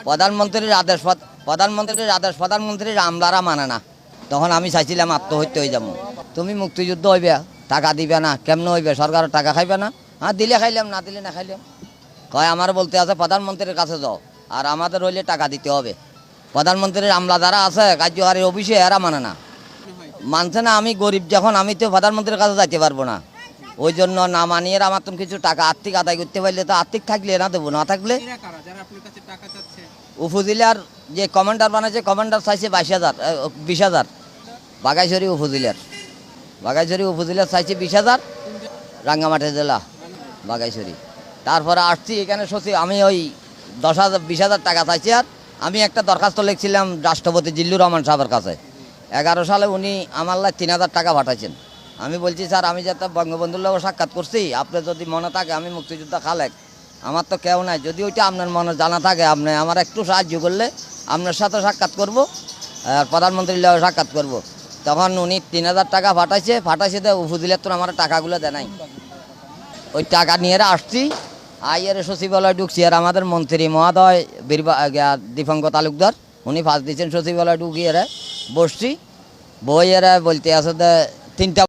প্রধানমন্ত্রীর আমলারা মানে না। তখন আমি চাইছিলাম আত্মহত্যা হয়ে যাবো। তুমি মুক্তিযুদ্ধ হইবে, টাকা দিবে না, কেমন হইবে? সরকারের টাকা খাইবে না? হ্যাঁ, দিলে খাইলাম, না দিলে না খাইলাম। কয় আমার বলতে আছে প্রধানমন্ত্রীর কাছে যাও, আর আমাদের হইলে টাকা দিতে হবে। প্রধানমন্ত্রীর আমলা যারা আছে কার্যকারী অফিসে, এরা মানে না, মানছে না। আমি গরিব, যখন আমি তো প্রধানমন্ত্রীর কাছে যাইতে পারবো না, ওই জন্য না মানিয়ে আমার তো কিছু টাকা আর্থিক আদায় করতে পারলে তো, আর্থিক থাকলে না দেবো, না থাকলে। উপজেলার যে কমান্ডার বানাইছে, কমান্ডার চাইছে 20,000 বাঘাইছড়ি উপজেলার চাইছে 20,000, রাঙ্গামাটি জেলা বাঘাইছড়ি। তারপরে আসছি এখানে সচিব, আমি ওই 20,000 টাকা চাইছি। আর আমি একটা দরখাস্ত লিখছিলাম রাষ্ট্রপতি জিল্লুর রহমান সাহেবের কাছে। 11 সালে উনি আমার 3,000 টাকা পাঠাইছেন। আমি বলছি স্যার, আমি যাতে বঙ্গবন্ধুর লোক সাক্ষাৎ করছি, আপনি যদি মনে থাকে আমি মুক্তিযোদ্ধা খালেক, আমার তো কেউ নাই, যদি ওইটা আপনার মনে জানা থাকে আপনি আমার একটু সাহায্য করলে আপনার সাথে সাক্ষাৎ করব, আর প্রধানমন্ত্রীর লোক সাক্ষাৎ করব। তখন উনি 3,000 টাকা পাঠাইছে তো উপজেলার তো আমার টাকাগুলো দেয় নাই। ওই টাকা নিয়ে আসছি, আইয়ের সচিবালয় ঢুকছি। আর আমাদের মন্ত্রী মহোদয় দীপঙ্কর তালুকদার, উনি ফার্স্ট দিচ্ছেন সচিবালয় ঢুকিয়ে বসছি। বইয়েরা বলতে আছে 3টা